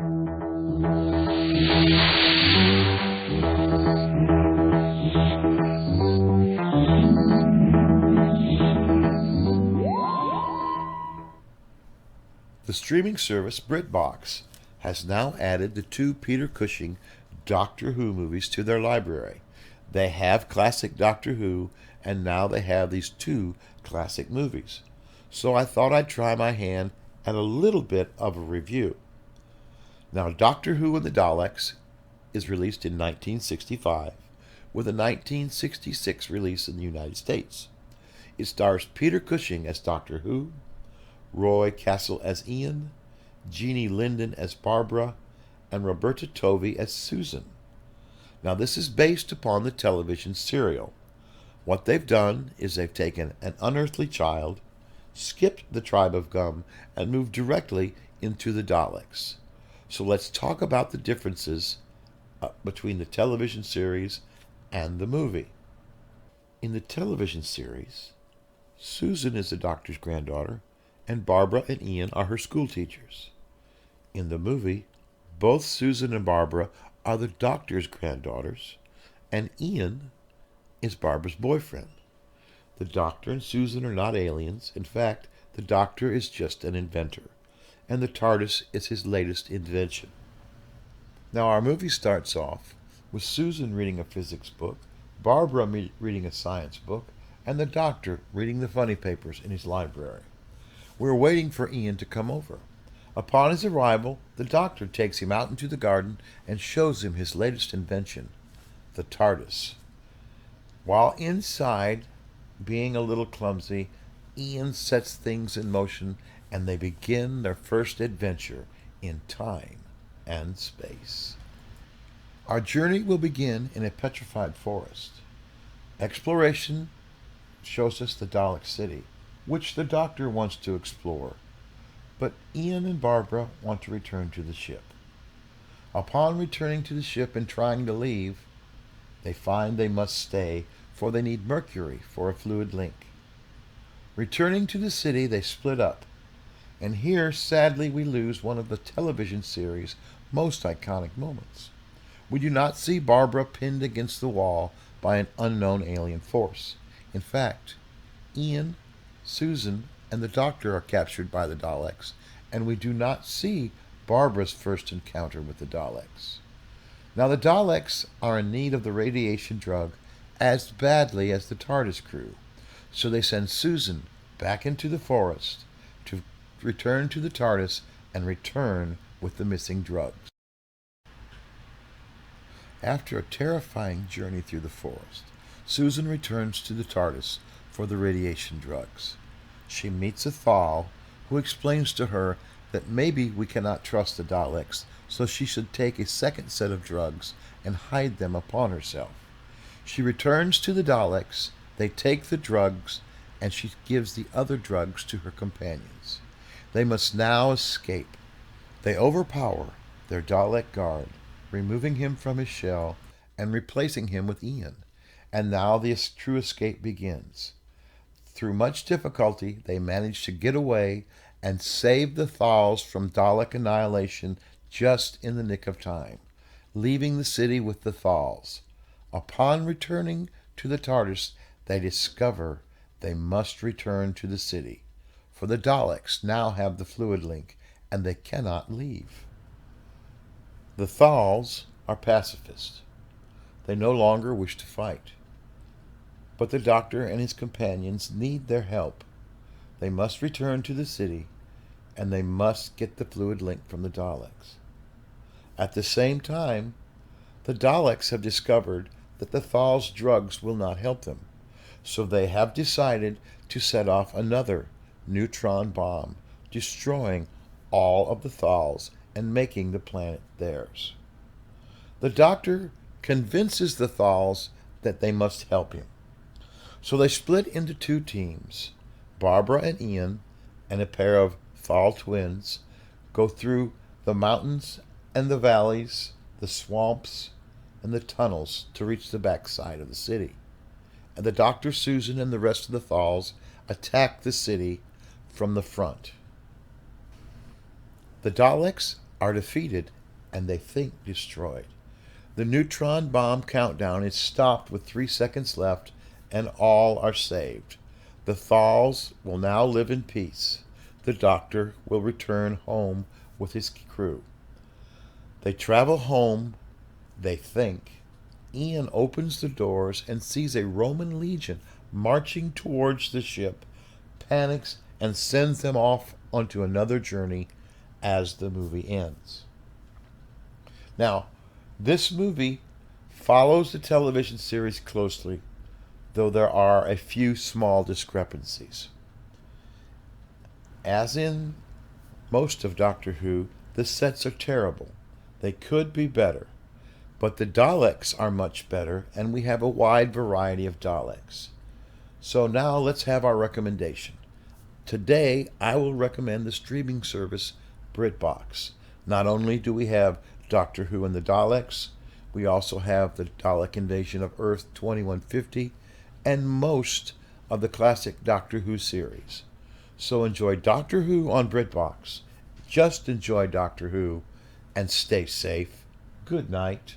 The streaming service BritBox has now added the two Peter Cushing Doctor Who movies to their library. They have classic Doctor Who, and now they have these two classic movies. So I thought I'd try my hand at a little bit of a review. Now, Doctor Who and the Daleks is released in 1965, with a 1966 release in the United States. It stars Peter Cushing as Doctor Who, Roy Castle as Ian, Jeannie Linden as Barbara, and Roberta Tovey as Susan. Now, this is based upon the television serial. What they've done is they've taken an unearthly child, skipped the tribe of Gum, and moved directly into the Daleks. So let's talk about the differences between the television series and the movie. In the television series, Susan is the Doctor's granddaughter, and Barbara and Ian are her school teachers. In the movie, both Susan and Barbara are the Doctor's granddaughters, and Ian is Barbara's boyfriend. The Doctor and Susan are not aliens. In fact, the Doctor is just an inventor, and the TARDIS is his latest invention. Now, our movie starts off with Susan reading a physics book, Barbara reading a science book, and the Doctor reading the funny papers in his library. We're waiting for Ian to come over. Upon his arrival, the Doctor takes him out into the garden and shows him his latest invention, the TARDIS. While inside, being a little clumsy, Ian sets things in motion, and they begin their first adventure in time and space. Our journey will begin in a petrified forest. Exploration shows us the Dalek city, which the Doctor wants to explore, but Ian and Barbara want to return to the ship. Upon returning to the ship and trying to leave, they find they must stay, for they need mercury for a fluid link. Returning to the city, they split up, and here, sadly, we lose one of the television series' most iconic moments. We do not see Barbara pinned against the wall by an unknown alien force. In fact, Ian, Susan, and the Doctor are captured by the Daleks, and we do not see Barbara's first encounter with the Daleks. Now, the Daleks are in need of the radiation drug as badly as the TARDIS crew, so they send Susan back into the forest to return to the TARDIS and return with the missing drugs. After a terrifying journey through the forest, Susan returns to the TARDIS for the radiation drugs. She meets a Thal who explains to her that maybe we cannot trust the Daleks, so she should take a second set of drugs and hide them upon herself. She returns to the Daleks, they take the drugs, and she gives the other drugs to her companions. They must now escape. They overpower their Dalek guard, removing him from his shell and replacing him with Ian. And now the true escape begins. Through much difficulty, they manage to get away and save the Thals from Dalek annihilation just in the nick of time, leaving the city with the Thals. Upon returning to the TARDIS, they discover they must return to the city, for the Daleks now have the fluid link, and they cannot leave. The Thals are pacifists. They no longer wish to fight. But the Doctor and his companions need their help. They must return to the city, and they must get the fluid link from the Daleks. At the same time, the Daleks have discovered that the Thals' drugs will not help them, so they have decided to set off another neutron bomb, destroying all of the Thals and making the planet theirs. The Doctor convinces the Thals that they must help him. So they split into two teams. Barbara and Ian and a pair of Thal twins go through the mountains and the valleys, the swamps, and the tunnels to reach the backside of the city. And the Doctor, Susan, and the rest of the Thals attack the city from the front. The Daleks are defeated and they think destroyed. The neutron bomb countdown is stopped with 3 seconds left, and all are saved. The Thals will now live in peace. The Doctor will return home with his crew. They travel home, they think. Ian opens the doors and sees a Roman legion marching towards the ship, panics, and sends them off onto another journey as the movie ends. Now, this movie follows the television series closely, though there are a few small discrepancies. As in most of Doctor Who, the sets are terrible. They could be better, but the Daleks are much better, and we have a wide variety of Daleks. So now let's have our recommendation. Today, I will recommend the streaming service BritBox. Not only do we have Doctor Who and the Daleks, we also have the Dalek Invasion of Earth 2150 and most of the classic Doctor Who series. So enjoy Doctor Who on BritBox. Just enjoy Doctor Who and stay safe. Good night.